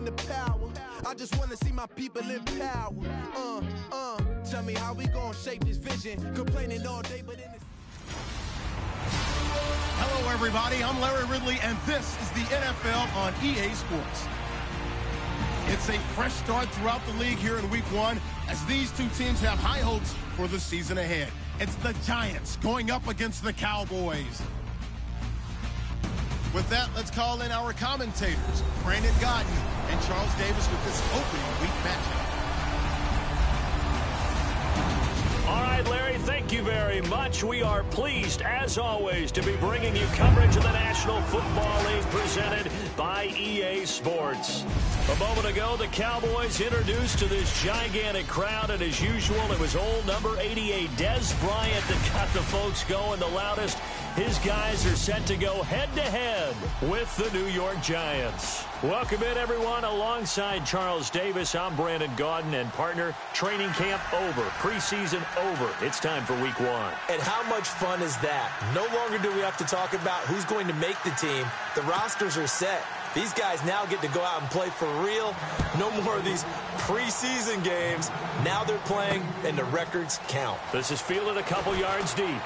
in the power. I just wanna see my people in power. Tell me how we gonna shape this vision. Complaining all day, but in this. Hello, everybody. I'm Larry Ridley, and this is the NFL on EA Sports. It's a fresh start throughout the league here in Week 1 as these two teams have high hopes for the season ahead. It's the Giants going up against the Cowboys. With that, let's call in our commentators, Brandon Godden and Charles Davis, with this opening week matchup. All right, Larry, thank you very much. We are pleased, as always, to be bringing you coverage of the National Football League presented by EA Sports. A moment ago, the Cowboys introduced to this gigantic crowd, and as usual, it was old number 88, Dez Bryant, that got the folks going the loudest. His guys are set to go head-to-head with the New York Giants. Welcome in, everyone. Alongside Charles Davis, I'm Brandon Gaudin, and partner, training camp over, preseason over. It's time for Week 1. And how much fun is that? No longer do we have to talk about who's going to make the team. The rosters are set. These guys now get to go out and play for real. No more of these preseason games. Now they're playing, and the records count. This is fielded a couple yards deep.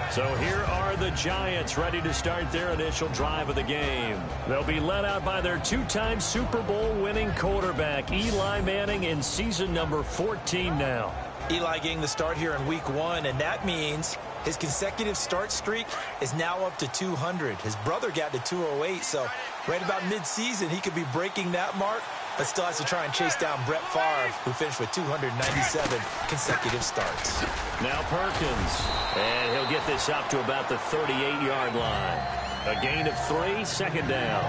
So here are the Giants ready to start their initial drive of the game. They'll be led out by their two-time Super Bowl winning quarterback, Eli Manning, in season number 14 now. Eli getting the start here in Week 1, and that means his consecutive start streak is now up to 200. His brother got to 208, so right about mid-season he could be breaking that mark, but still has to try and chase down Brett Favre, who finished with 297 consecutive starts. Now Perkins, and he'll get this up to about the 38-yard line. A gain of 3, second down.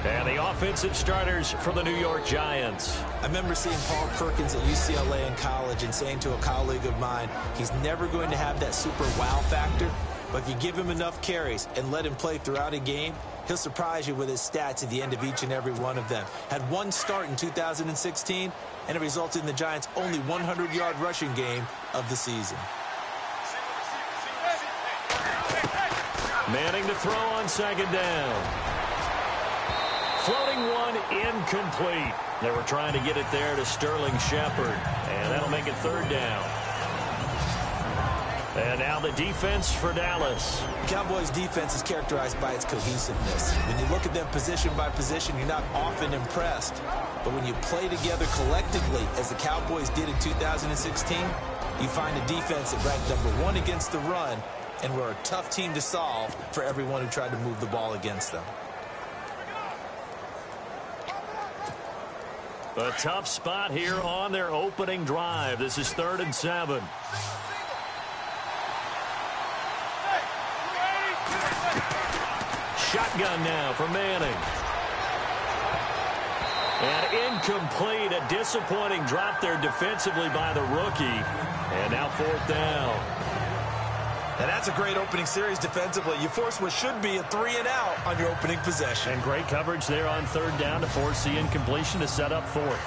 And the offensive starters for the New York Giants. I remember seeing Paul Perkins at UCLA in college and saying to a colleague of mine, he's never going to have that super wow factor, but if you give him enough carries and let him play throughout a game, he'll surprise you with his stats at the end of each and every one of them. Had one start in 2016, and it resulted in the Giants' only 100-yard rushing game of the season. Manning to throw on second down. Floating one, incomplete. They were trying to get it there to Sterling Shepard, and that'll make it third down. And now the defense for Dallas. Cowboys' defense is characterized by its cohesiveness. When you look at them position by position, you're not often impressed. But when you play together collectively, as the Cowboys did in 2016, you find a defense that ranked number 1 against the run, and were a tough team to solve for everyone who tried to move the ball against them. A tough spot here on their opening drive. This is 3rd and 7. Shotgun now for Manning. And incomplete. A disappointing drop there defensively by the rookie. And now 4th down. And that's a great opening series defensively. You force what should be a 3-and-out on your opening possession. And great coverage there on 3rd down to force the incompletion to set up 4th.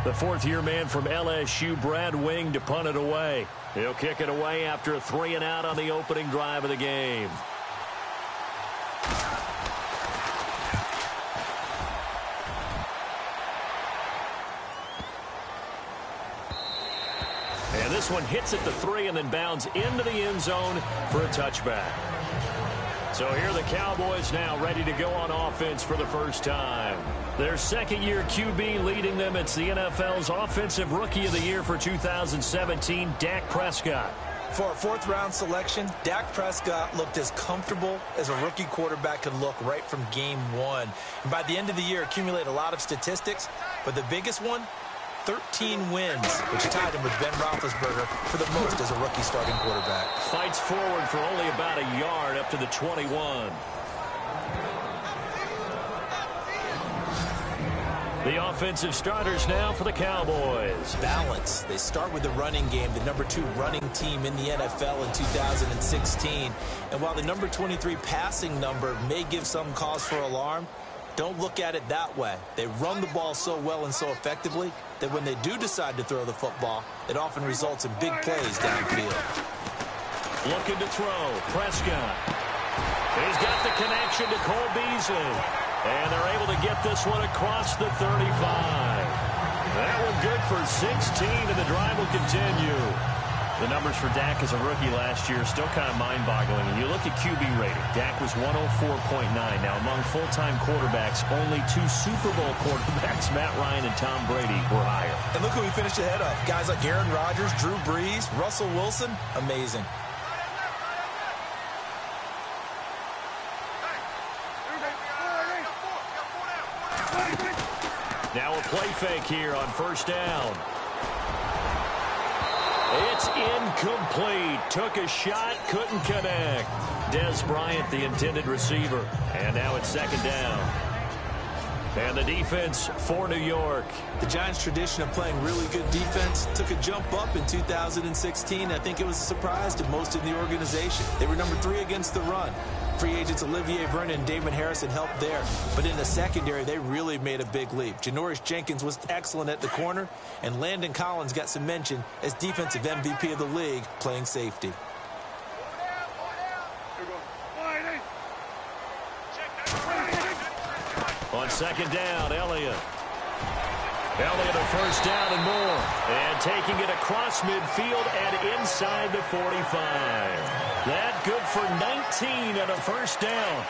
The 4th-year man from LSU, Brad Wing, to punt it away. He'll kick it away after a 3-and-out on the opening drive of the game. And this one hits at the 3 and then bounds into the end zone for a touchback. So here are the Cowboys now ready to go on offense for the first time. Their second-year QB leading them. It's the NFL's Offensive Rookie of the Year for 2017, Dak Prescott. For a 4th-round selection, Dak Prescott looked as comfortable as a rookie quarterback could look right from game 1. And by the end of the year, accumulated a lot of statistics, but the biggest one, 13 wins, which tied him with Ben Roethlisberger for the most as a rookie starting quarterback. Fights forward for only about a yard up to the 21. The offensive starters now for the Cowboys. Balance. They start with the running game, the number 2 running team in the NFL in 2016. And while the number 23 passing number may give some cause for alarm, don't look at it that way. They run the ball so well and so effectively that when they do decide to throw the football, it often results in big plays downfield. Looking to throw. Prescott. He's got the connection to Cole Beasley. And they're able to get this one across the 35. That one good for 16, and the drive will continue. The numbers for Dak as a rookie last year still kind of mind-boggling. And you look at QB rating. Dak was 104.9. Now, among full-time quarterbacks, only 2 Super Bowl quarterbacks, Matt Ryan and Tom Brady, were higher. And look who he finished ahead of. Guys like Aaron Rodgers, Drew Brees, Russell Wilson. Amazing. Now a play fake here on first down. It's incomplete. Took a shot, couldn't connect. Des Bryant, the intended receiver. And now it's second down. And the defense for New York. The Giants' tradition of playing really good defense took a jump up in 2016. I think it was a surprise to most in the organization. They were number 3 against the run. Free agents Olivier Vernon and Damon Harrison helped there. But in the secondary, they really made a big leap. Janoris Jenkins was excellent at the corner, and Landon Collins got some mention as defensive MVP of the league playing safety. On second down, Elliott. Elliott a first down and more. And taking it across midfield and inside the 45. That good for 19 and a first down.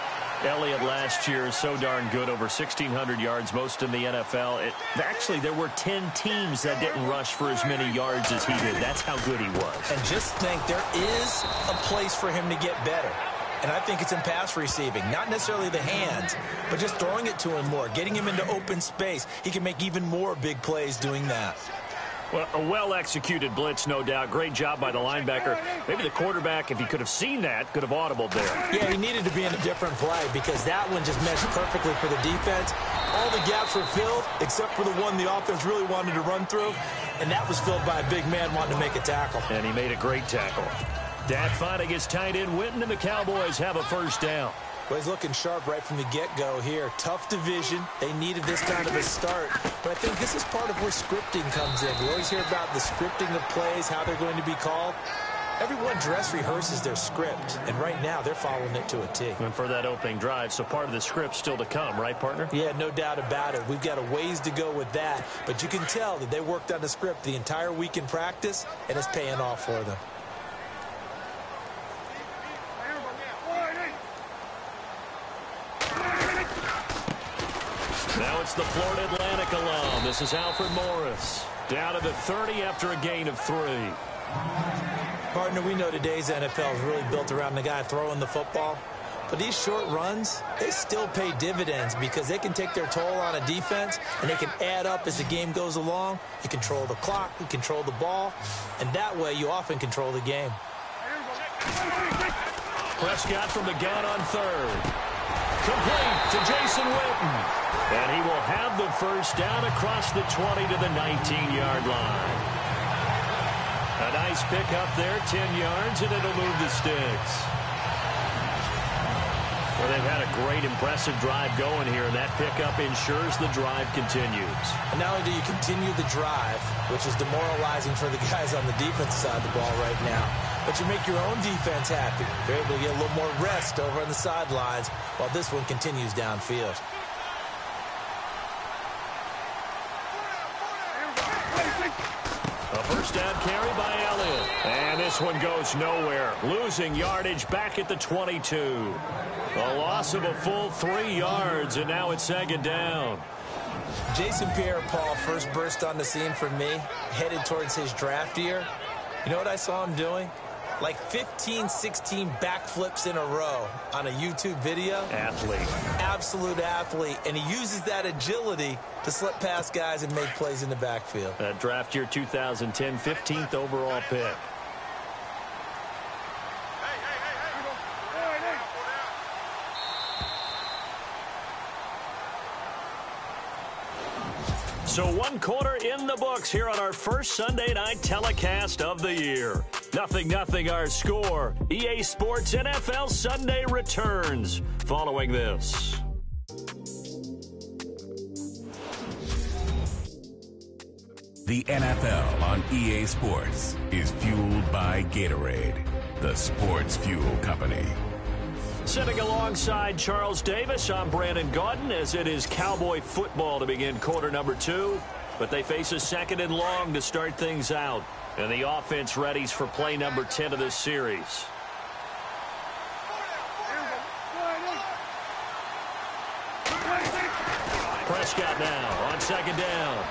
Elliott last year is so darn good, over 1,600 yards, most in the NFL. Actually, there were 10 teams that didn't rush for as many yards as he did. That's how good he was. And just think, there is a place for him to get better. And I think it's in pass receiving, not necessarily the hands, but just throwing it to him more, getting him into open space. He can make even more big plays doing that. Well, a well-executed blitz, no doubt. Great job by the linebacker. Maybe the quarterback, if he could have seen that, could have audibled there. Yeah, he needed to be in a different play because that one just meshed perfectly for the defense. All the gaps were filled except for the one the offense really wanted to run through, and that was filled by a big man wanting to make a tackle. And he made a great tackle. Dak finding his tight end Witten, and the Cowboys have a first down. Well, he's looking sharp right from the get-go here. Tough division. They needed this kind of a start. But I think this is part of where scripting comes in. We always hear about the scripting of plays, how they're going to be called. Everyone dress rehearses their script, and right now they're following it to a T. And for that opening drive, so part of the script still to come, right, partner? Yeah, no doubt about it. We've got a ways to go with that. But you can tell that they worked on the script the entire week in practice, and it's paying off for them. Now it's the Florida Atlantic alum. This is Alfred Morris. Down to the 30 after a gain of 3. Partner, we know today's NFL is really built around the guy throwing the football. But these short runs, they still pay dividends because they can take their toll on a defense and they can add up as the game goes along. You control the clock, you control the ball, and that way you often control the game. Prescott from the gun on 3rd. Complete to Jason Witten. And he will have the first down across the 20 to the 19-yard line. A nice pickup there, 10 yards, and it'll move the sticks. Well, they've had a great, impressive drive going here, and that pickup ensures the drive continues. And not only do you continue the drive, which is demoralizing for the guys on the defensive side of the ball right now, but you make your own defense happy. They're able to get a little more rest over on the sidelines while this one continues downfield. A first down carry by Elliott. And this one goes nowhere. Losing yardage back at the 22. A loss of a full 3 yards, and now it's second down. Jason Pierre-Paul first burst on the scene for me, headed towards his draft year. You know what I saw him doing? Like 15, 16 backflips in a row on a YouTube video. Athlete. Absolute athlete. And he uses that agility to slip past guys and make plays in the backfield. That draft year 2010, 15th overall pick. So one quarter in the books here on our first Sunday night telecast of the year. 0-0 our score. EA Sports NFL Sunday returns following this. The NFL on EA Sports is fueled by Gatorade, the sports fuel company. Sitting alongside Charles Davis, I'm Brandon Gaudin, as it is Cowboy football to begin quarter number 2. But they face a second and long to start things out. And the offense readies for play number 10 of this series. Prescott now on second down.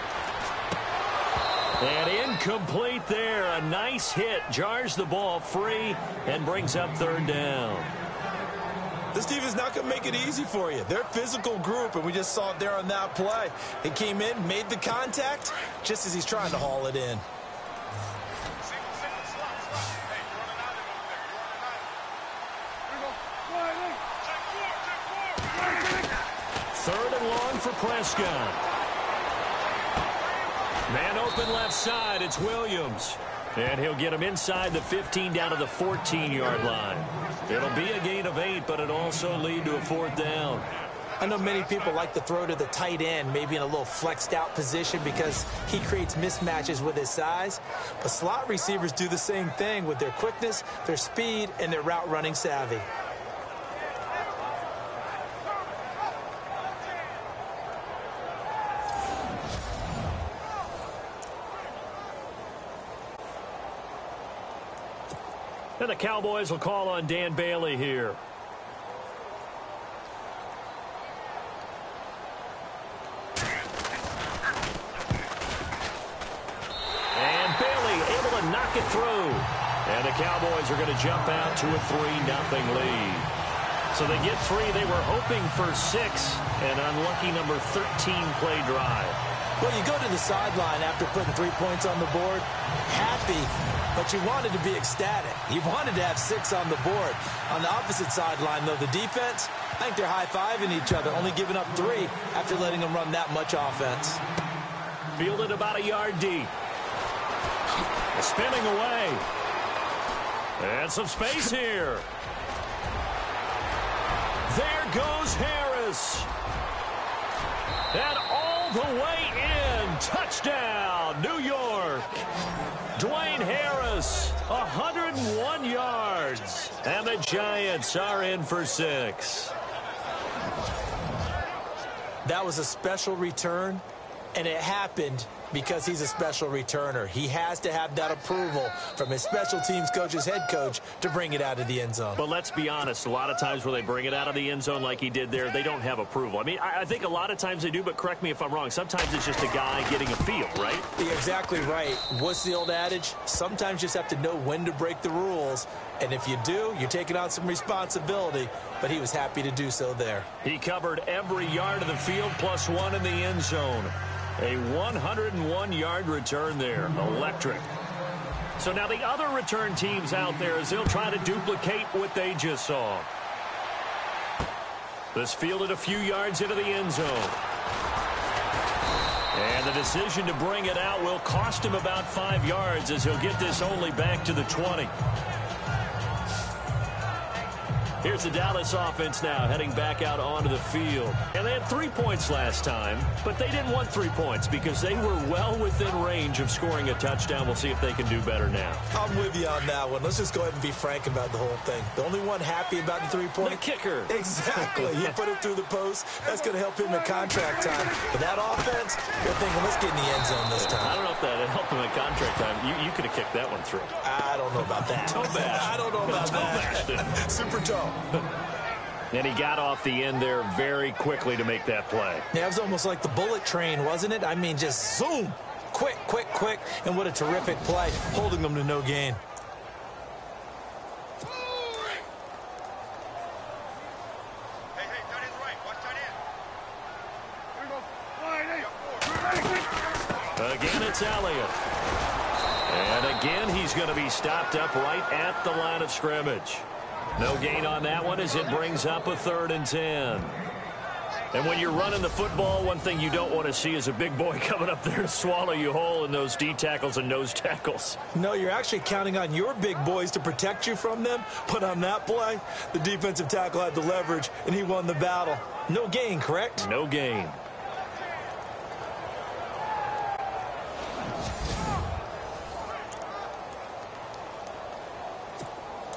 And incomplete there. A nice hit. Jars the ball free and brings up third down. This team is not going to make it easy for you. They're a physical group, and we just saw it there on that play. He came in, made the contact, just as he's trying to haul it in. Third and long for Prescott. Man open left side. It's Williams. And he'll get him inside the 15 down to the 14-yard line. It'll be a gain of 8, but it'll also lead to a fourth down. I know many people like to throw to the tight end, maybe in a little flexed out position because he creates mismatches with his size. But slot receivers do the same thing with their quickness, their speed, and their route running savvy. And the Cowboys will call on Dan Bailey here. And Bailey able to knock it through. And the Cowboys are going to jump out to a 3-0 lead. So they get 3. They were hoping for 6. An unlucky number 13 play drive. Well, you go to the sideline after putting 3 points on the board, happy, but you wanted to be ecstatic. You wanted to have 6 on the board. On the opposite sideline, though, the defense, I think they're high-fiving each other, only giving up 3 after letting them run that much offense. Fielded about a yard deep. Spinning away. And some space here. There goes Harris. And all the way in. Touchdown, New York. Dwayne Harris, 101 yards. And the Giants are in for 6. That was a special return, and it happened because he's a special returner. He has to have that approval from his special teams coach's head coach to bring it out of the end zone. But let's be honest, a lot of times when they bring it out of the end zone like he did there, they don't have approval. I mean, I think a lot of times they do, but correct me if I'm wrong. Sometimes it's just a guy getting a feel, right? You're exactly right. What's the old adage? Sometimes you just have to know when to break the rules. And if you do, you're taking on some responsibility. But he was happy to do so there. He covered every yard of the field plus 1 in the end zone. A 101-yard return there. Electric. So now the other return teams out there as they'll try to duplicate what they just saw. This fielded a few yards into the end zone. And the decision to bring it out will cost him about 5 yards as he'll get this only back to the 20. Here's the Dallas offense now heading back out onto the field. And they had 3 points last time, but they didn't want 3 points because they were well within range of scoring a touchdown. We'll see if they can do better now. I'm with you on that one. Let's just go ahead and be frank about the whole thing. The only one happy about the 3-point. The kicker. Exactly. He put it through the post. That's going to help him in contract time. But that offense, they're thinking, let's get in the end zone this time. I don't know if that helped him in contract time. You could have kicked that one through. I don't know about that. Toe bash. I don't know about that. Super toe. And he got off the end there very quickly to make that play. Yeah, it was almost like the bullet train, wasn't it? I mean, just zoom. Quick, quick, quick. And what a terrific play, holding them to no gain. Again, it's Elliott. And again, he's going to be stopped up right at the line of scrimmage. No gain on that one as it brings up a 3rd and 10. And when you're running the football, one thing you don't want to see is a big boy coming up there to swallow you whole in those D tackles and nose tackles. No, you're actually counting on your big boys to protect you from them. But on that play, the defensive tackle had the leverage, and he won the battle. No gain, correct? No gain.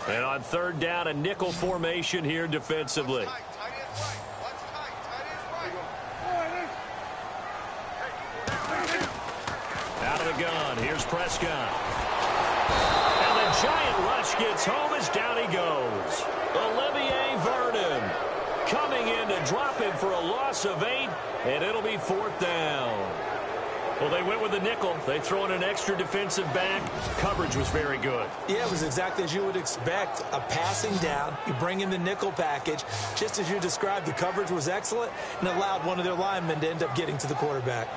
And on third down, a nickel formation here defensively. Out of the gun, here's Prescott. And the giant rush gets home as down he goes. Olivier Vernon coming in to drop him for a loss of 8, and it'll be 4th down. Well, they went with the nickel. They throw in an extra defensive back. Coverage was very good. Yeah, it was exactly as you would expect. A passing down. You bring in the nickel package. Just as you described, the coverage was excellent and allowed one of their linemen to end up getting to the quarterback.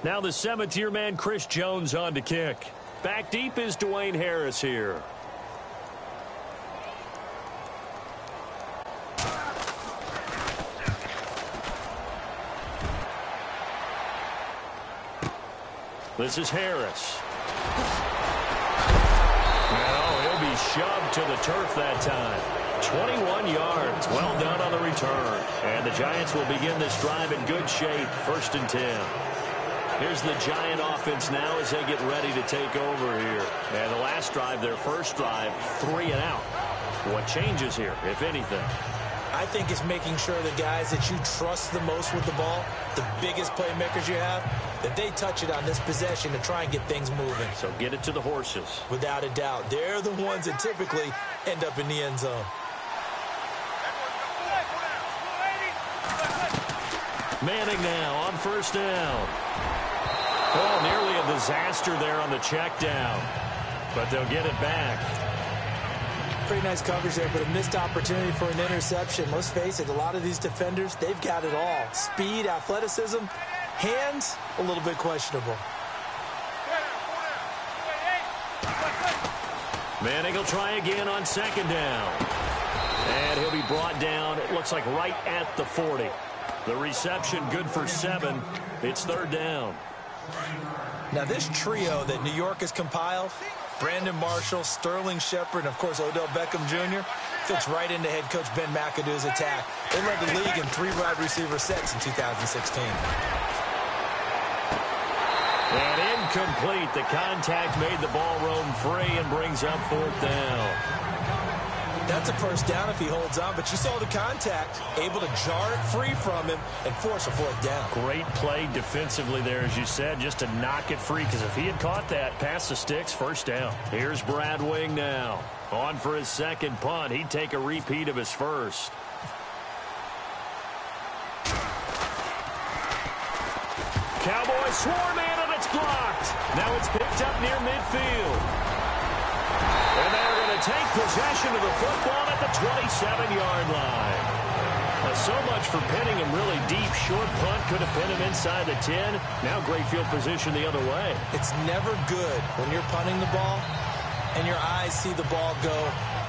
Now the Cemeteer man, Chris Jones, on to kick. Back deep is Dwayne Harris here. This is Harris. No, he'll be shoved to the turf that time. 21 yards. Well done on the return. And the Giants will begin this drive in good shape. 1st and 10. Here's the Giant offense now as they get ready to take over here. And the last drive, their first drive, 3 and out. What changes here, if anything? I think it's making sure the guys that you trust the most with the ball, the biggest playmakers you have, that they touch it on this possession to try and get things moving. So get it to the horses. Without a doubt. They're the ones that typically end up in the end zone. Manning now on 1st down. Oh, nearly a disaster there on the check down. But they'll get it back. Pretty nice coverage there, but a missed opportunity for an interception. Let's face it, a lot of these defenders, they've got it all. Speed, athleticism, hands, a little bit questionable. Manning will try again on 2nd down. And he'll be brought down, it looks like right at the 40. The reception good for 7. It's 3rd down. Now this trio that New York has compiled, Brandon Marshall, Sterling Shepard, and of course Odell Beckham Jr., fits right into head coach Ben McAdoo's attack. They led the league in 3 wide receiver sets in 2016. And incomplete. The contact made the ball roam free and brings up 4th down. That's a first down if he holds on, but you saw the contact, able to jar it free from him and force a 4th down. Great play defensively there, as you said, just to knock it free, because if he had caught that, past the sticks, 1st down. Here's Brad Wing now. On for his 2nd punt. He'd take a repeat of his 1st. Cowboys swarm in, and it's blocked. Now it's picked up near midfield. And they're going to take possession of the football at the 27-yard line. So much for pinning him really deep. Short punt could have pinned him inside the 10. Now great field position the other way. It's never good when you're punting the ball and your eyes see the ball go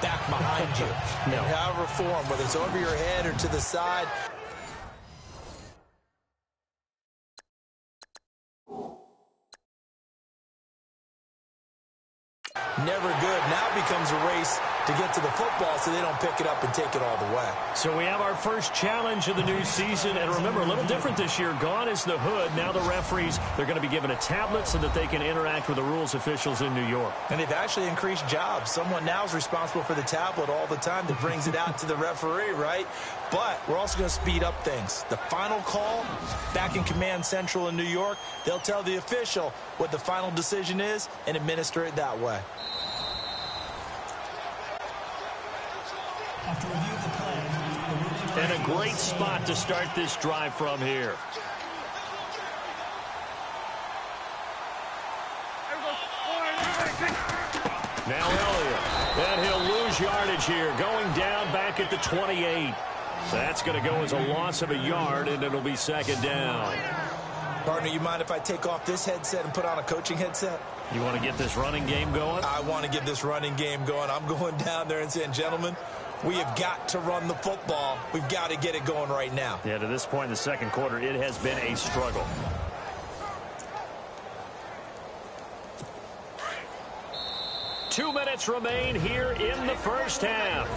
back behind you. No. In however form, whether it's over your head or to the side. Never good. Now it becomes a race to get to the football so they don't pick it up and take it all the way. So we have our first challenge of the new season. And remember, a little different this year. Gone is the hood. Now the referees, they're going to be given a tablet so that they can interact with the rules officials in New York. And they've actually increased jobs. Someone now is responsible for the tablet all the time that brings it out to the referee, right? But we're also going to speed up things. The final call, back in Command Central in New York, they'll tell the official what the final decision is and administer it that way. After review of the play, And a great spot to start this drive from here. Now Elliott. And he'll lose yardage here. Going down back at the 28. So that's going to go as a loss of a yard, and it'll be 2nd down. Partner, you mind if I take off this headset and put on a coaching headset? You want to get this running game going? I want to get this running game going. I'm going down there and saying, gentlemen, we have got to run the football. We've got to get it going right now. Yeah, to this point in the second quarter, it has been a struggle. Two minutes remain here in the first half.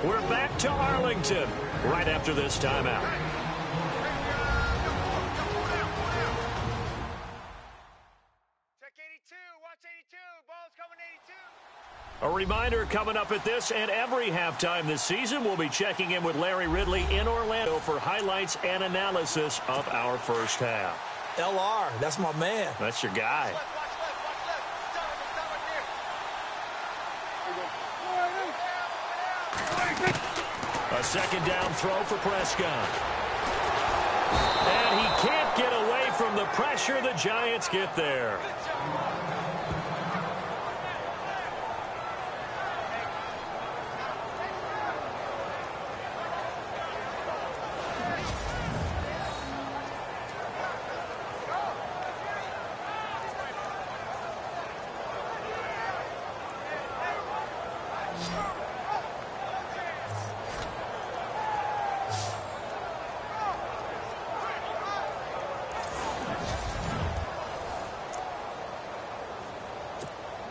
We're back to Arlington right after this timeout. A reminder coming up at this and every halftime this season, we'll be checking in with Larry Ridley in Orlando for highlights and analysis of our first half. LR, that's my man. That's your guy. A second down throw for Prescott. And he can't get away from the pressure. The Giants get there.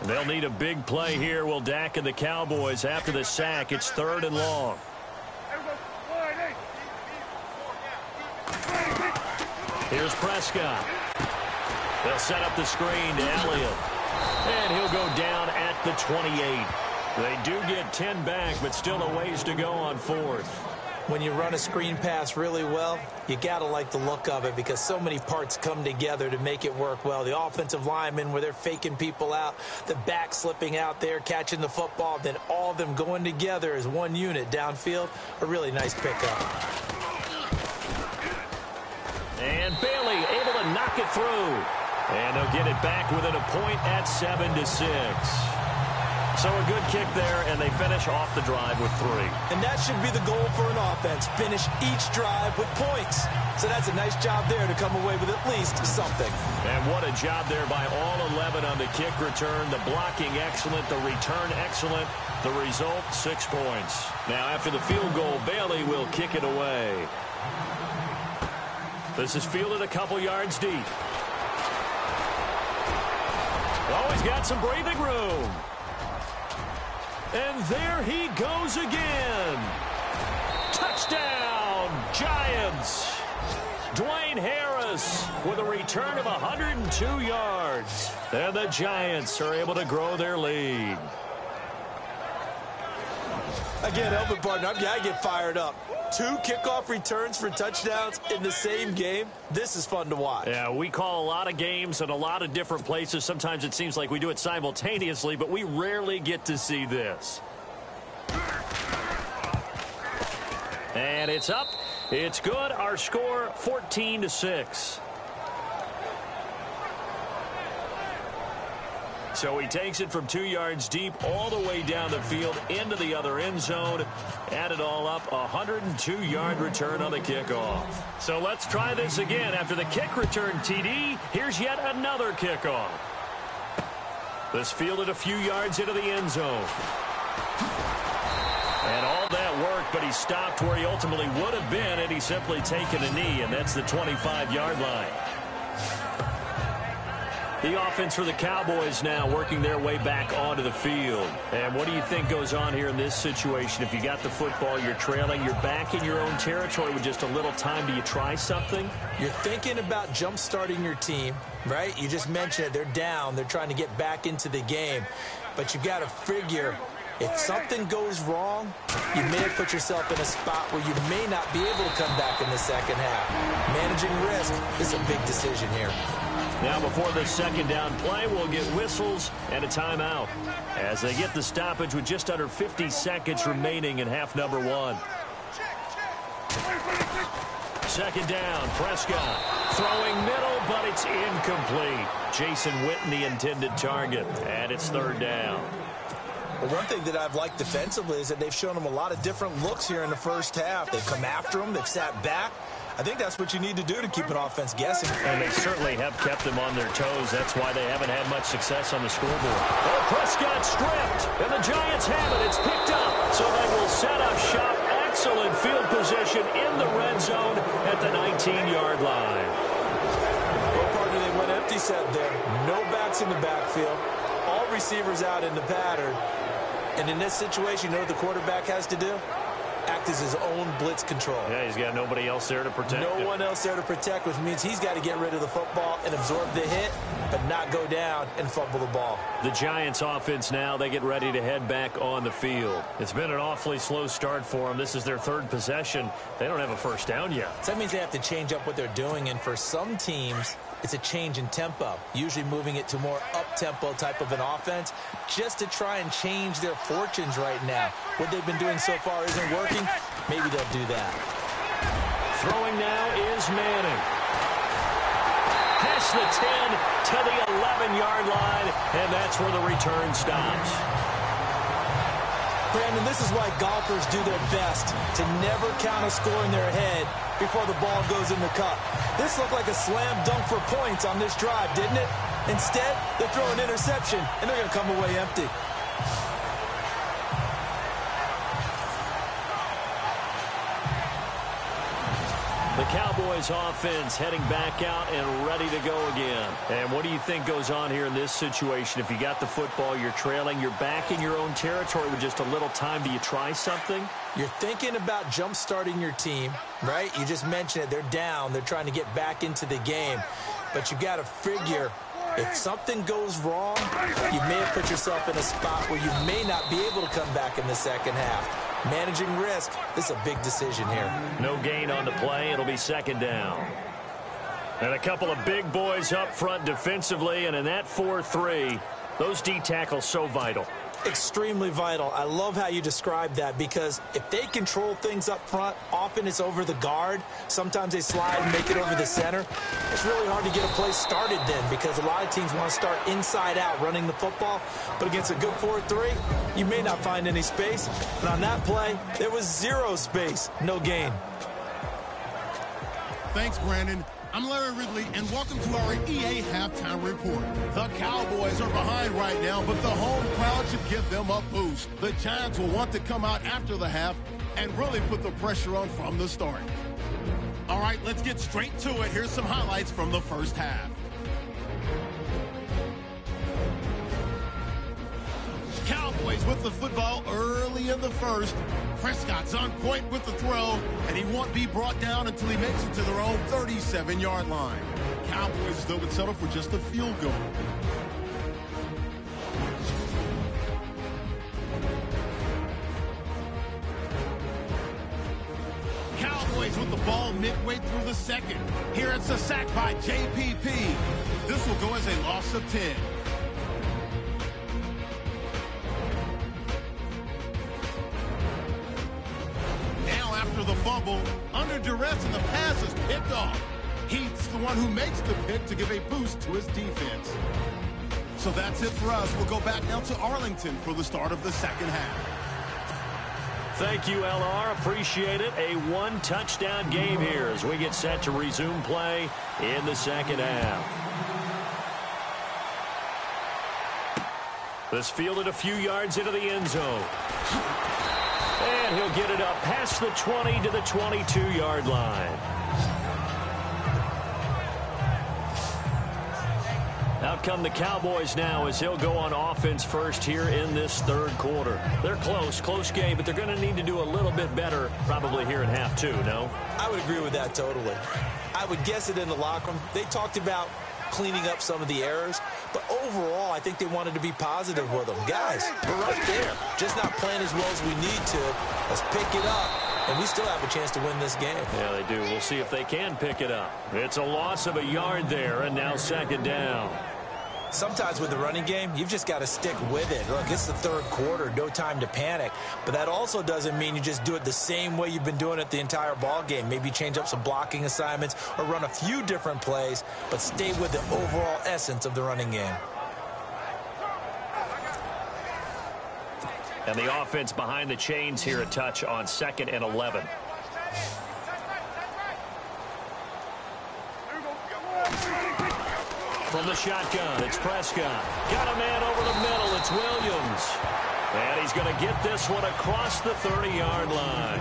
They'll need a big play here. Will Dak and the Cowboys after the sack. It's 3rd and long. Here's Prescott. They'll set up the screen to Elliott. And he'll go down at the 28. They do get 10 back, but still a ways to go on 4th. When you run a screen pass really well, you got to like the look of it because so many parts come together to make it work well. The offensive linemen where they're faking people out, the back slipping out there, catching the football, then all of them going together as one unit downfield. A really nice pickup. And Bailey able to knock it through. And they'll get it back within a point at 7-6. So a good kick there, and they finish off the drive with 3. And that should be the goal for an offense, finish each drive with points. So that's a nice job there to come away with at least something. And what a job there by all 11 on the kick return. The blocking excellent, the return excellent. The result, 6 points. Now after the field goal, Bailey will kick it away. This is fielded a couple yards deep. Oh, he's got some breathing room. And there he goes again. Touchdown, Giants. Dwayne Harris with a return of 102 yards. And the Giants are able to grow their lead. I can't help it, partner. I get fired up. 2 kickoff returns for touchdowns in the same game. This is fun to watch. Yeah, we call a lot of games in a lot of different places. Sometimes it seems like we do it simultaneously, but we rarely get to see this. And it's up. It's good. Our score, 14-6. So he takes it from 2 yards deep all the way down the field into the other end zone. Add it all up, a 102-yard return on the kickoff. So let's try this again. After the kick return TD, here's yet another kickoff. This fielded a few yards into the end zone. And all that worked, but he stopped where he ultimately would have been had he simply taken a knee, and that's the 25-yard line. The offense for the Cowboys now working their way back onto the field. And what do you think goes on here in this situation? If you got the football, you're trailing, you're back in your own territory with just a little time. Do you try something? You're thinking about jump-starting your team, right? You just mentioned it. They're down. They're trying to get back into the game. But you've got to figure if something goes wrong, you may have put yourself in a spot where you may not be able to come back in the second half. Managing risk is a big decision here. Now before the second down play, we'll get whistles and a timeout as they get the stoppage with just under 50 seconds remaining in half number 1. Second down, Prescott throwing middle, but it's incomplete. Jason Witten, the intended target, and it's 3rd down. Well, one thing that I've liked defensively is that they've shown them a lot of different looks here in the first half. They've come after them. They've sat back. I think that's what you need to do to keep an offense guessing. And they certainly have kept them on their toes. That's why they haven't had much success on the scoreboard. Oh, Prescott stripped, and the Giants have it. It's picked up, so they will set up shop. Excellent field position in the red zone at the 19-yard line. Well, partner, they went empty set there. No backs in the backfield. All receivers out in the pattern. And in this situation, you know what the quarterback has to do? Act as his own blitz control. Yeah, he's got nobody else there to protect him. No one else there to protect, which means he's got to get rid of the football and absorb the hit, but not go down and fumble the ball. The Giants offense now, they get ready to head back on the field. It's been an awfully slow start for them. This is their third possession. They don't have a first down yet. So that means they have to change up what they're doing, and for some teams, it's a change in tempo, usually moving it to more up-tempo type of an offense just to try and change their fortunes right now. What they've been doing so far isn't working. Maybe they'll do that. Throwing now is Manning. Past the 10 to the 11-yard line, and that's where the return stops. Brandon, this is why golfers do their best to never count a score in their head before the ball goes in the cup. This looked like a slam dunk for points on this drive, didn't it? Instead, they throw an interception, and they're going to come away empty. The Cowboys offense heading back out and ready to go again. And what do you think goes on here in this situation? If you got the football, you're trailing, you're back in your own territory with just a little time. Do you try something? You're thinking about jump-starting your team, right? You just mentioned it. They're down. They're trying to get back into the game. But you got to figure if something goes wrong, you may have put yourself in a spot where you may not be able to come back in the second half. Managing risk, this is a big decision here. No gain on the play. It'll be second down. And a couple of big boys up front defensively, and in that 4-3, those D tackles so vital. Extremely vital. I love how you describe that, because if they control things up front, often it's over the guard. Sometimes they slide and make it over the center. It's really hard to get a play started then, because a lot of teams want to start inside out running the football. But against a good 4-3, you may not find any space. And on that play, there was zero space. No gain. Thanks, Brandon. I'm Larry Ridley, and welcome to our EA Halftime Report. The Cowboys are behind right now, but the home crowd should give them a boost. The Giants will want to come out after the half and really put the pressure on from the start. All right, let's get straight to it. Here's some highlights from the first half. Cowboys with the football early in the first. Prescott's on point with the throw, and he won't be brought down until he makes it to their own 37-yard line. Cowboys, though, would settle for just a field goal. Cowboys with the ball midway through the second. Here it's a sack by JPP. This will go as a loss of 10. The fumble, under duress, and the pass is picked off. Heath's the one who makes the pick to give a boost to his defense. So that's it for us. We'll go back now to Arlington for the start of the second half. Thank you, LR. Appreciate it. A one-touchdown game here as we get set to resume play in the second half. This fielded a few yards into the end zone. And he'll get it up past the 20 to the 22-yard line. Out come the Cowboys now as he'll go on offense first here in this third quarter. They're close game, but they're going to need to do a little bit better probably here in half two, no? I would agree with that totally. I would guess it in the locker room. They talked about cleaning up some of the errors, but overall, I think they wanted to be positive with them. Guys, we're right there. Just not playing as well as we need to. Let's pick it up, and we still have a chance to win this game. Yeah, they do. We'll see if they can pick it up. It's a loss of a yard there, and now second down. Sometimes with the running game, you've just got to stick with it. Look, it's the third quarter, no time to panic. But that also doesn't mean you just do it the same way you've been doing it the entire ball game. Maybe change up some blocking assignments or run a few different plays, but stay with the overall essence of the running game. And the offense behind the chains here a touch on 2nd and 11. from the shotgun. It's Prescott. Got a man over the middle. It's Williams. And he's going to get this one across the 30-yard line.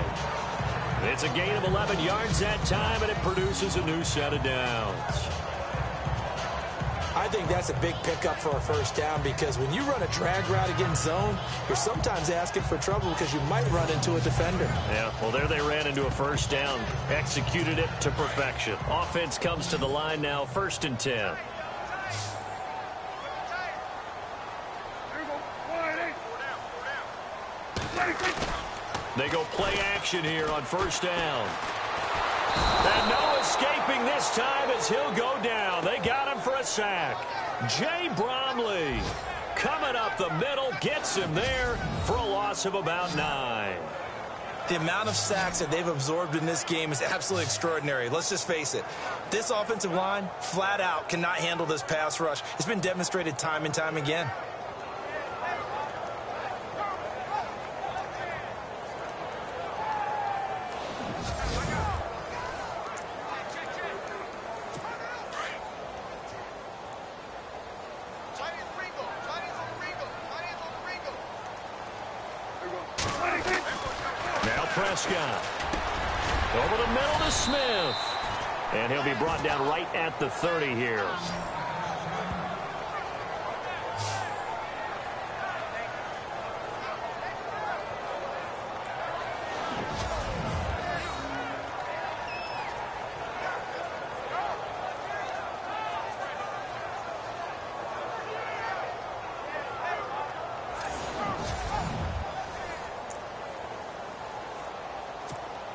It's a gain of 11 yards that time, and it produces a new set of downs. I think that's a big pickup for a first down, because when you run a drag route against zone, you're sometimes asking for trouble because you might run into a defender. Yeah, well, there they ran into a first down. Executed it to perfection. Offense comes to the line now, 1st and 10. They go play action here on 1st down. And no escaping this time as he'll go down. They got him for a sack. Jay Bromley coming up the middle, gets him there for a loss of about 9. The amount of sacks that they've absorbed in this game is absolutely extraordinary. Let's just face it. This offensive line, flat out, cannot handle this pass rush. It's been demonstrated time and time again. Prescott. Over the middle to Smith. And he'll be brought down right at the 30 here.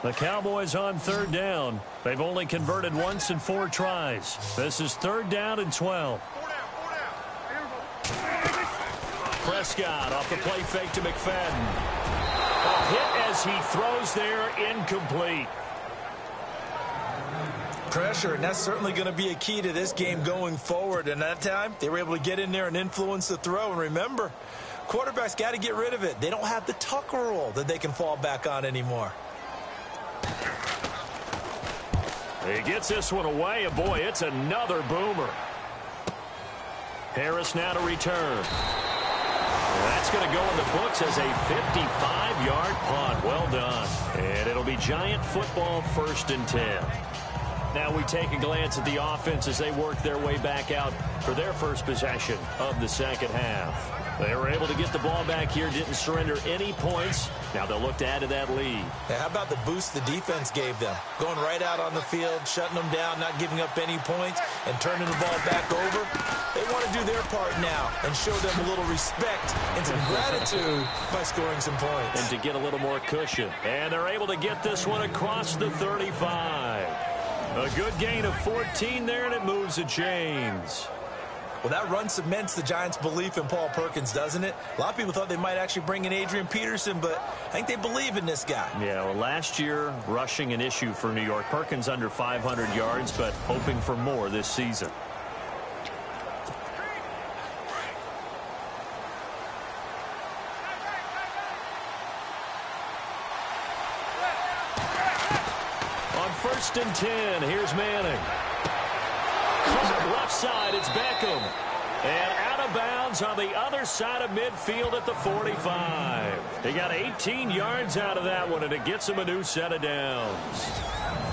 The Cowboys on 3rd down. They've only converted once in 4 tries. This is 3rd down and 12. Prescott off the play fake to McFadden. A hit as he throws there, incomplete. Pressure, and that's certainly going to be a key to this game going forward. And that time, they were able to get in there and influence the throw. And remember, quarterbacks got to get rid of it. They don't have the Tucker rule that they can fall back on anymore. He gets this one away, and boy, it's another boomer. Harris now to return. That's going to go in the books as a 55-yard punt. Well done. And it'll be Giant football, 1st and 10. Now we take a glance at the offense as they work their way back out for their first possession of the 2nd half. They were able to get the ball back here, didn't surrender any points. Now they'll look to add to that lead. Now, how about the boost the defense gave them? Going right out on the field, shutting them down, not giving up any points, and turning the ball back over. They want to do their part now and show them a little respect and some gratitude by scoring some points. And to get a little more cushion. And they're able to get this one across the 35. A good gain of 14 there, and it moves the chains. Well, that run cements the Giants' belief in Paul Perkins, doesn't it? A lot of people thought they might actually bring in Adrian Peterson, but I think they believe in this guy. Yeah, well, last year, rushing an issue for New York. Perkins under 500 yards, but hoping for more this season. On 1st and 10, here's Manning. Left side, it's Beckham. And out of bounds on the other side of midfield at the 45. They got 18 yards out of that one, and it gets them a new set of downs.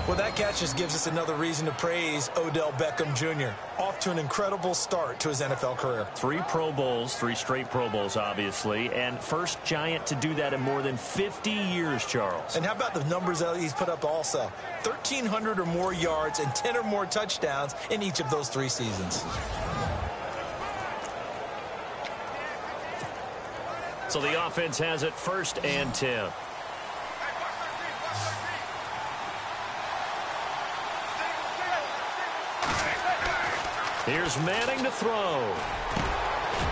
Well, that catch just gives us another reason to praise Odell Beckham Jr. Off to an incredible start to his NFL career. 3 Pro Bowls, 3 straight Pro Bowls, obviously, and first Giant to do that in more than 50 years, Charles. And how about the numbers that he's put up also? 1,300 or more yards and 10 or more touchdowns in each of those 3 seasons. So the offense has it 1st and 10. Here's Manning to throw.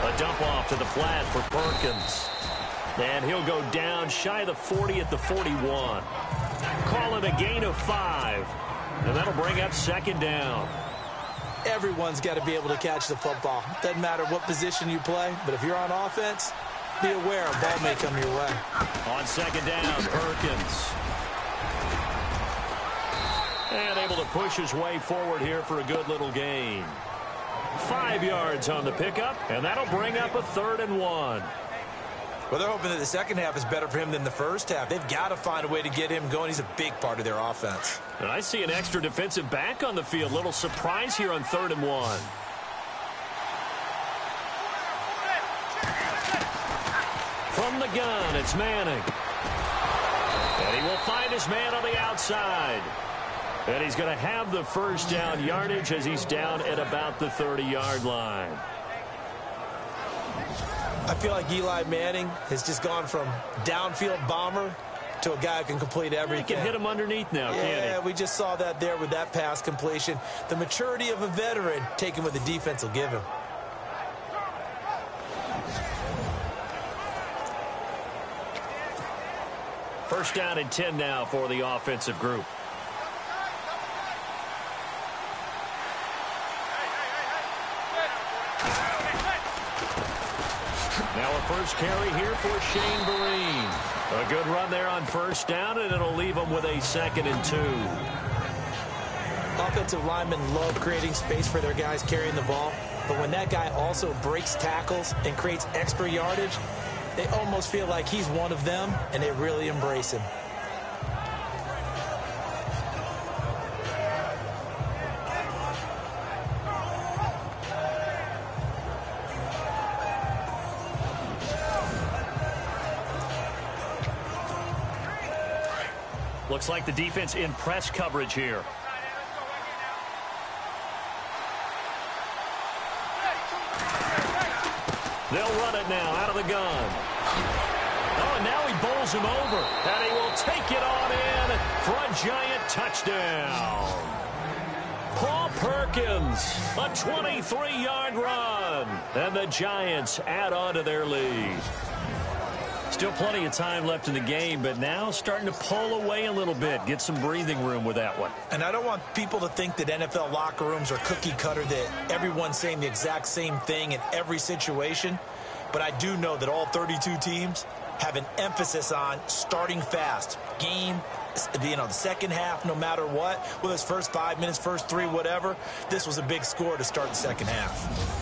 A dump off to the flat for Perkins. And he'll go down shy of the 40 at the 41. Call it a gain of 5. And that'll bring up 2nd down. Everyone's got to be able to catch the football. Doesn't matter what position you play, but if you're on offense, be aware a ball may come your way. On 2nd down, Perkins. And able to push his way forward here for a good little gain. 5 yards on the pickup, and that'll bring up a 3rd and 1. Well, they're hoping that the second half is better for him than the first half. They've got to find a way to get him going. He's a big part of their offense. And I see an extra defensive back on the field. Little surprise here on 3rd and 1. From the gun, it's Manning. And he will find his man on the outside. And he's going to have the first down yardage as he's down at about the 30-yard line. I feel like Eli Manning has just gone from downfield bomber to a guy who can complete everything. He can hit him underneath now, can't he? Yeah, we just saw that there with that pass completion. The maturity of a veteran taking what the defense will give him. First down and 10 now for the offensive group. Now a first carry here for Shane Vereen. A good run there on first down, and it'll leave them with a 2nd and 2. Offensive linemen love creating space for their guys carrying the ball, but when that guy also breaks tackles and creates extra yardage, they almost feel like he's one of them, and they really embrace him. Looks like the defense in press coverage here. They'll run it now out of the gun. Oh, and now he bowls him over. And he will take it on in for a giant touchdown. Paul Perkins, a 23-yard run. And the Giants add on to their lead. Still plenty of time left in the game, but now starting to pull away a little bit. Get some breathing room with that one. And I don't want people to think that NFL locker rooms are cookie cutter, that everyone's saying the exact same thing in every situation. But I do know that all 32 teams have an emphasis on starting fast. Game, the second half, no matter what, whether it's first 5 minutes, first 3, whatever. This was a big score to start the second half.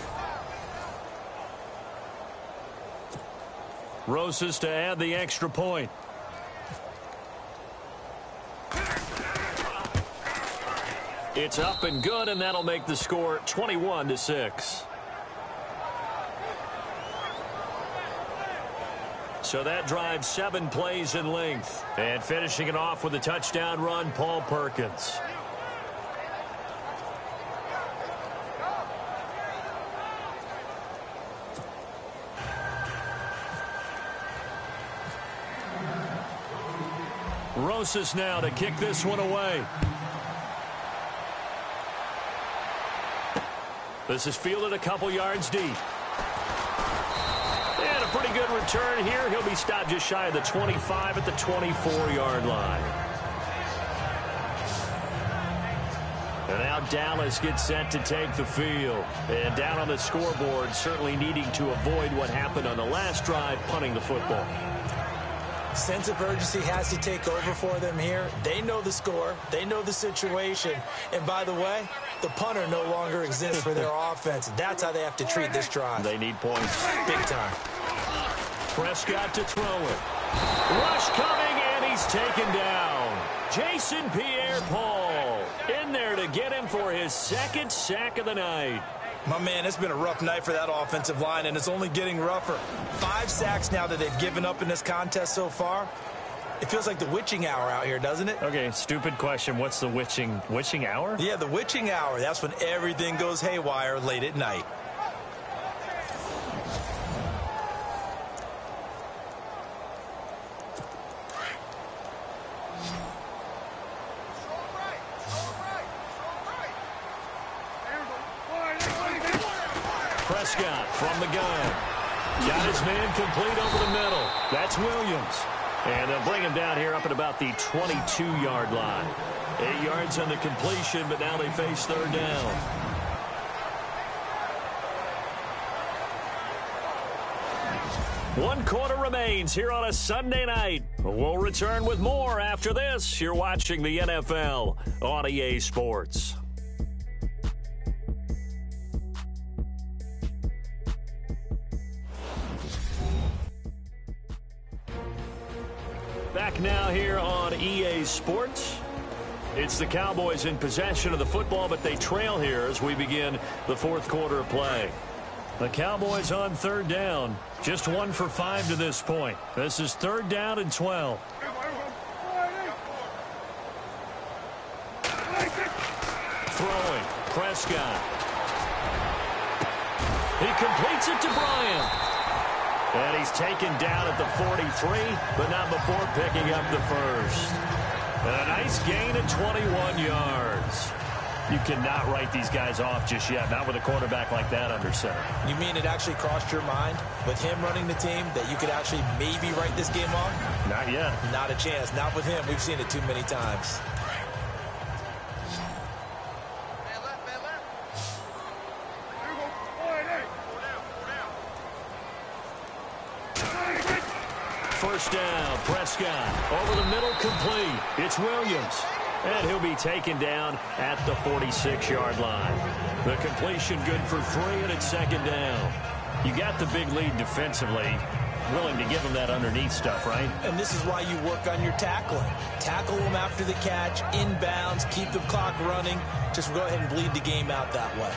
Rosas to add the extra point. It's up and good, and that'll make the score 21-6. So that drives 7 plays in length. And finishing it off with a touchdown run, Paul Perkins. Rosas now to kick this one away. This is fielded a couple yards deep. And a pretty good return here. He'll be stopped just shy of the 25 at the 24-yard line. And now Dallas gets set to take the field. And down on the scoreboard, certainly needing to avoid what happened on the last drive, punting the football. Sense of urgency has to take over for them here. They know the score. They know the situation. And by the way, the punter no longer exists for their offense. That's how they have to treat this drive. They need points. Big time. Prescott to throw it. Rush coming, and he's taken down. Jason Pierre-Paul in there to get him for his 2nd sack of the night. My man, it's been a rough night for that offensive line, and it's only getting rougher. 5 sacks now that they've given up in this contest so far. It feels like the witching hour out here, doesn't it? Okay, stupid question. What's the witching hour? Yeah, the witching hour. That's when everything goes haywire late at night. Prescott from the gun. Got his man complete over the middle. That's Williams. And they'll bring him down here up at about the 22-yard line. 8 yards on the completion, but now they face 3rd down. One quarter remains here on a Sunday night. We'll return with more after this. You're watching the NFL on EA Sports. Back now here on EA Sports. It's the Cowboys in possession of the football, but they trail here as we begin the fourth quarter of play. The Cowboys on third down. Just 1 for 5 to this point. This is 3rd down and 12. Throwing. Prescott. He completes it to Bryant. And he's taken down at the 43, but not before picking up the first. And a nice gain of 21 yards. You cannot write these guys off just yet, not with a quarterback like that under center. You mean it actually crossed your mind with him running the team that you could actually maybe write this game off? Not yet. Not a chance. Not with him. We've seen it too many times. First down, Prescott. Over the middle, complete. It's Williams. And he'll be taken down at the 46-yard line. The completion good for 3, and it's 2nd down. You got the big lead defensively. Willing to give him that underneath stuff, right? And this is why you work on your tackling. Tackle them after the catch, inbounds, keep the clock running. Just go ahead and bleed the game out that way.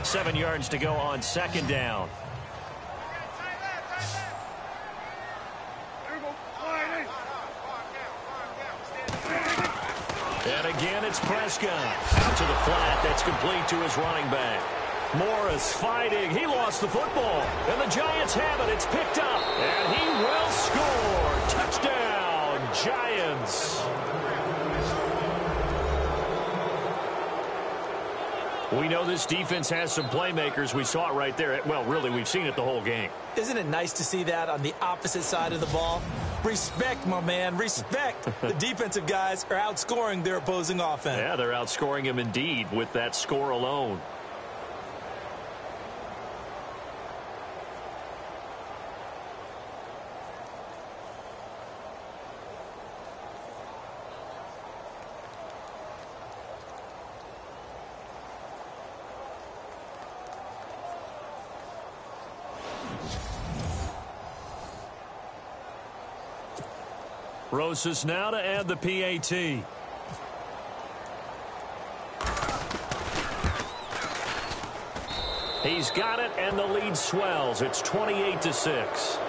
Seven yards to go on 2nd down. And again, it's Prescott. Out to the flat. That's complete to his running back. Morris fighting. He lost the football. And the Giants have it. It's picked up. And he will score. Touchdown, Giants. We know this defense has some playmakers. We saw it right there. Well, really, we've seen it the whole game. Isn't it nice to see that on the opposite side of the ball? Respect, my man, respect. The defensive guys are outscoring their opposing offense. Yeah, they're outscoring him indeed with that score alone. Rosas now to add the PAT. He's got it, and the lead swells. It's 28-6.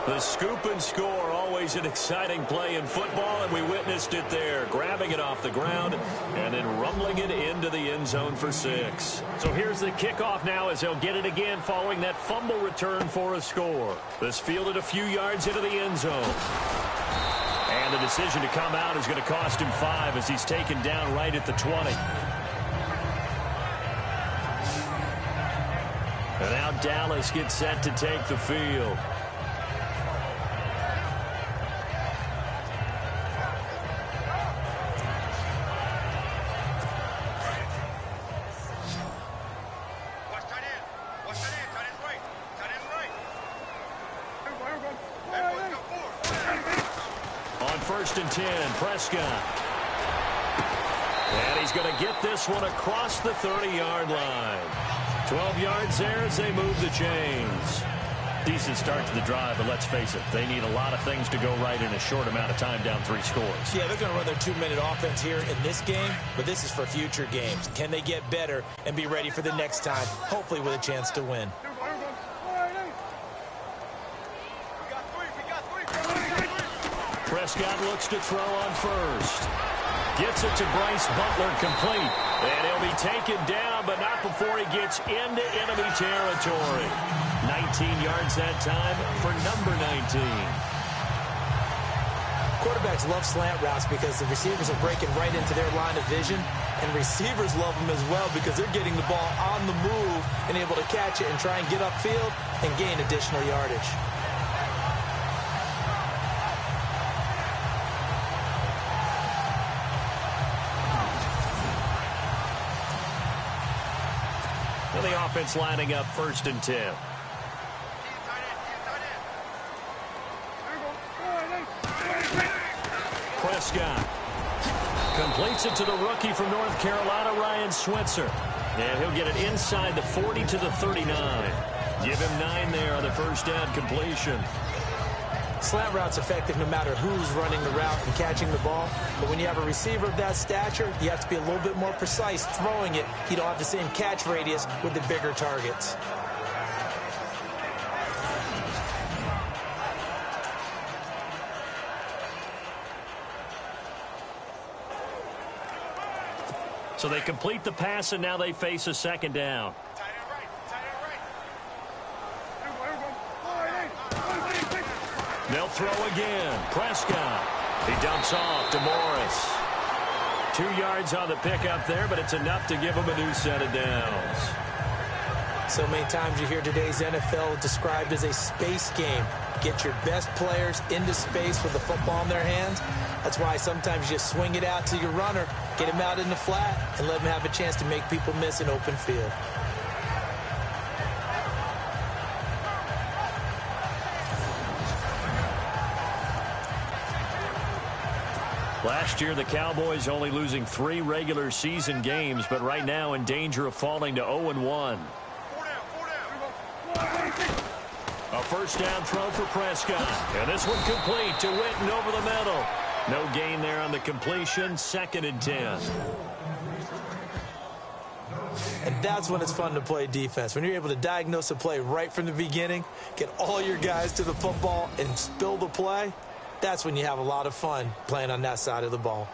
The scoop and score, always an exciting play in football, and we witnessed it there. Grabbing it off the ground and then rumbling it into the end zone for 6. So here's the kickoff now as they'll get it again following that fumble return for a score. This fielded a few yards into the end zone. And the decision to come out is going to cost him 5 as he's taken down right at the 20. And now Dallas gets set to take the field. On 1st and 10, Prescott. And he's going to get this one across the 30-yard line. 12 yards there as they move the chains. Decent start to the drive, but let's face it, they need a lot of things to go right in a short amount of time, down 3 scores. Yeah, they're going to run their 2-minute offense here in this game, but this is for future games. Can they get better and be ready for the next time, hopefully with a chance to win? Prescott looks to throw on 1st. Gets it to Bryce Butler, complete. And he'll be taken down, but not before he gets into enemy territory. 19 yards that time for number 19. Quarterbacks love slant routes because the receivers are breaking right into their line of vision, and receivers love them as well because they're getting the ball on the move and able to catch it and try and get upfield and gain additional yardage. The offense lining up 1st and 10. Prescott. Completes it to the rookie from North Carolina, Ryan Switzer. And he'll get it inside the 40 to the 39. Give him 9 there on the first down completion. Slant route's effective no matter who's running the route and catching the ball. But when you have a receiver of that stature, you have to be a little bit more precise throwing it. You don't have the same catch radius with the bigger targets. So they complete the pass, and now they face a second down. They'll throw again. Prescott. He dumps off to Morris. 2 yards on the pickup there, but it's enough to give him a new set of downs. So many times you hear today's NFL described as a space game. Get your best players into space with the football in their hands. That's why sometimes you just swing it out to your runner, get him out in the flat, and let him have a chance to make people miss an open field. Last year, the Cowboys only losing 3 regular season games, but right now in danger of falling to 0-1. A first down throw for Prescott. And this one complete to Witten over the middle. No gain there on the completion. 2nd and 10. And that's when it's fun to play defense. When you're able to diagnose a play right from the beginning, get all your guys to the football, and spill the play, that's when you have a lot of fun playing on that side of the ball.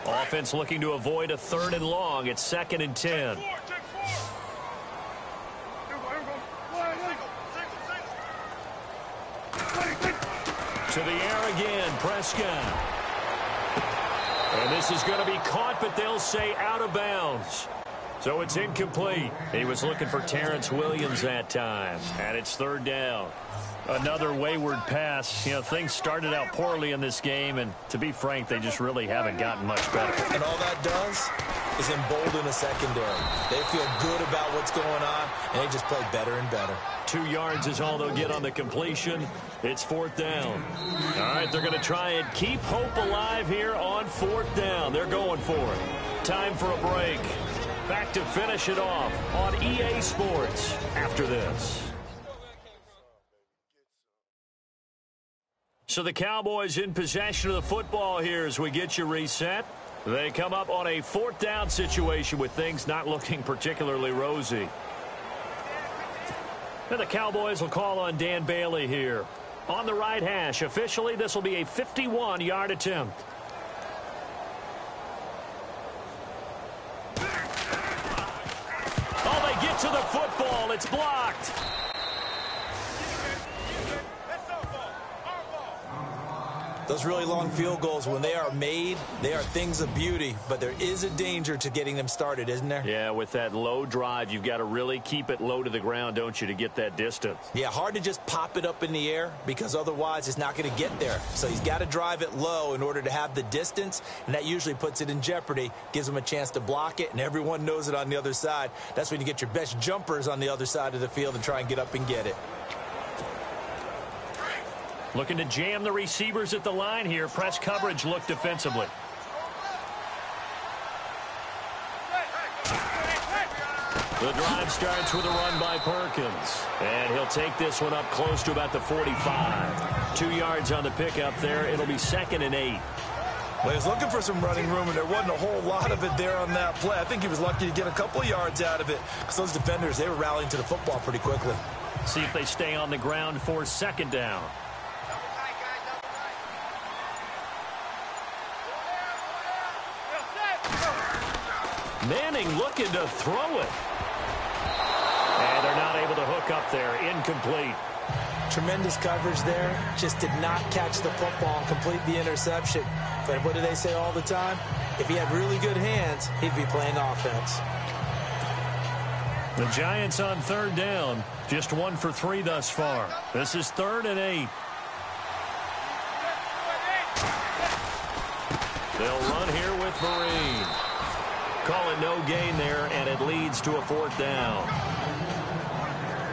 Offense looking to avoid a 3rd and long. It's 2nd and 10. To the air again, Prescott. And this is going to be caught, but they'll say out of bounds. So it's incomplete. He was looking for Terrence Williams that time. And it's 3rd down. Another wayward pass. You know, things started out poorly in this game, and to be frank, they just really haven't gotten much better. And all that does is embolden a secondary. They feel good about what's going on, and they just play better and better. 2 yards is all they'll get on the completion. It's 4th down. All right, they're going to try and keep hope alive here on 4th down. They're going for it. Time for a break. Back to finish it off on EA Sports after this. So the Cowboys in possession of the football here as we get you reset. They come up on a 4th down situation with things not looking particularly rosy. And the Cowboys will call on Dan Bailey here. On the right hash, officially this will be a 51-yard attempt. Oh, they get to the football. It's blocked. Those really long field goals, when they are made, they are things of beauty, but there is a danger to getting them started, isn't there? Yeah, with that low drive, you've got to really keep it low to the ground, don't you, to get that distance? Yeah, hard to just pop it up in the air because otherwise it's not going to get there. So he's got to drive it low in order to have the distance, and that usually puts it in jeopardy, gives him a chance to block it, and everyone knows it on the other side. That's when you get your best jumpers on the other side of the field and try and get up and get it. Looking to jam the receivers at the line here. Press coverage look defensively. The drive starts with a run by Perkins. And he'll take this one up close to about the 45. 2 yards on the pickup there. It'll be 2nd and 8. Well, he was looking for some running room, and there wasn't a whole lot of it there on that play. I think he was lucky to get a couple of yards out of it because those defenders, they were rallying to the football pretty quickly. See if they stay on the ground for 2nd down. Manning looking to throw it. And they're not able to hook up there. Incomplete. Tremendous coverage there. Just did not catch the football and complete the interception. But what do they say all the time? If he had really good hands, he'd be playing offense. The Giants on 3rd down. Just 1 for 3 thus far. This is 3rd and 8. They'll run here with Vereen. call it no gain there, and it leads to a 4th down.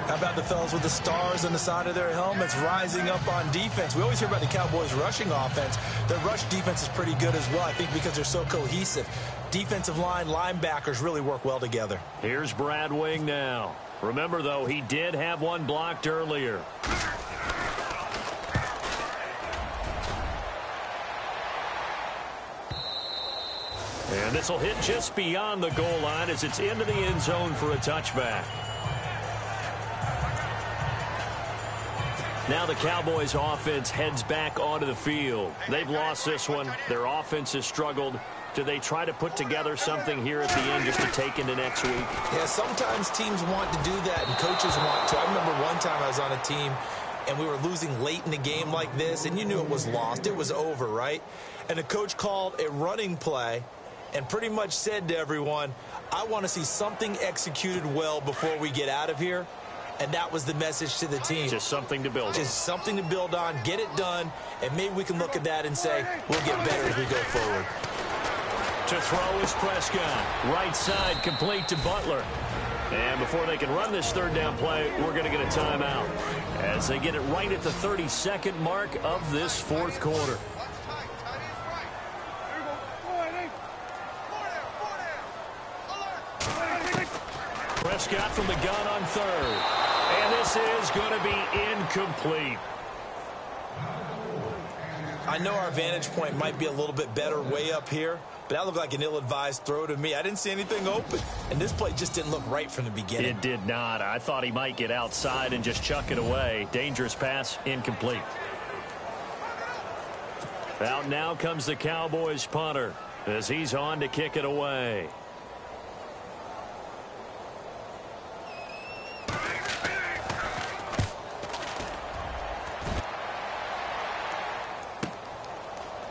How about the fellas with the stars on the side of their helmets rising up on defense? We always hear about the Cowboys' rushing offense. Their rush defense is pretty good as well, I think, because they're so cohesive. Defensive line, linebackers really work well together. Here's Brad Wing now. Remember, though, he did have one blocked earlier. And this will hit just beyond the goal line as it's into the end zone for a touchback. Now the Cowboys offense heads back onto the field. They've lost this one. Their offense has struggled. Do they try to put together something here at the end just to take into next week? Yeah, sometimes teams want to do that and coaches want to. I remember one time I was on a team and we were losing late in the game like this, and you knew it was lost. It was over, right? And the coach called a running play and pretty much said to everyone, I want to see something executed well before we get out of here. And that was the message to the team. Just something to build on. Just something to build on, get it done, and maybe we can look at that and say, we'll get better as we go forward. To throw is Prescott. Right side complete to Butler. And before they can run this 3rd down play, we're going to get a timeout as they get it right at the 32nd mark of this 4th quarter. Prescott from the gun on 3rd. And this is going to be incomplete. I know our vantage point might be a little bit better way up here, but that looked like an ill-advised throw to me. I didn't see anything open, and this play just didn't look right from the beginning. It did not. I thought he might get outside and just chuck it away. Dangerous pass, incomplete. Out now comes the Cowboys punter as he's on to kick it away.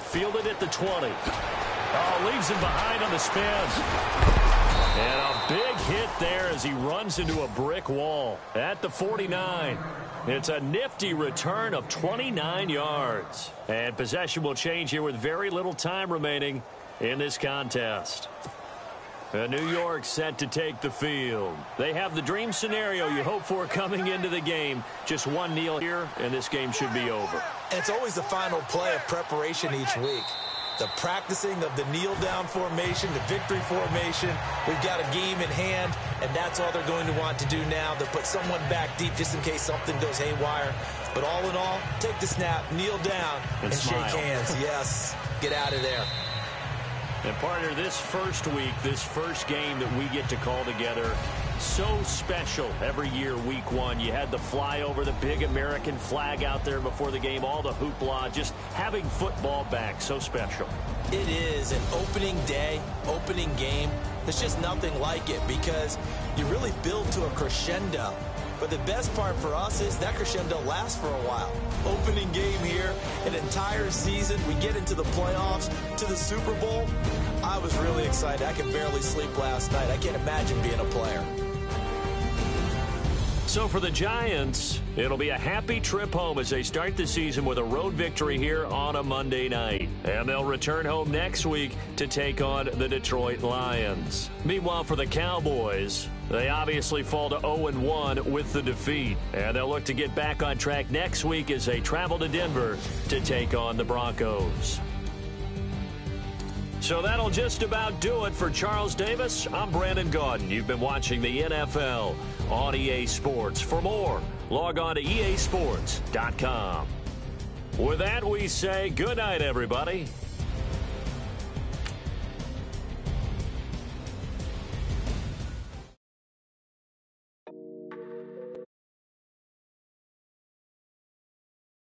Fielded at the 20. Oh, leaves him behind on the spin. And a big hit there as he runs into a brick wall at the 49. It's a nifty return of 29 yards. And possession will change here with very little time remaining in this contest. New York set to take the field. They have the dream scenario you hope for coming into the game. Just one kneel here, and this game should be over. And it's always the final play of preparation each week. The practicing of the kneel-down formation, the victory formation. We've got a game in hand, and that's all they're going to want to do now. They'll put someone back deep just in case something goes haywire. But all in all, take the snap, kneel down, and shake hands. Yes, get out of there. And partner, this first week, this first game that we get to call together, so special every year, week 1. You had the flyover, the big American flag out there before the game, all the hoopla, just having football back, so special. It is an opening day, opening game. There's just nothing like it because you really build to a crescendo. But the best part for us is that crescendo lasts for a while. Opening game here, an entire season. We get into the playoffs, to the Super Bowl. I was really excited. I could barely sleep last night. I can't imagine being a player. So for the Giants, it'll be a happy trip home as they start the season with a road victory here on a Monday night. And they'll return home next week to take on the Detroit Lions. Meanwhile, for the Cowboys, they obviously fall to 0-1 with the defeat. And they'll look to get back on track next week as they travel to Denver to take on the Broncos. So that'll just about do it for Charles Davis. I'm Brandon Gaudin. You've been watching the NFL on EA Sports. For more, log on to easports.com. With that, we say good night, everybody.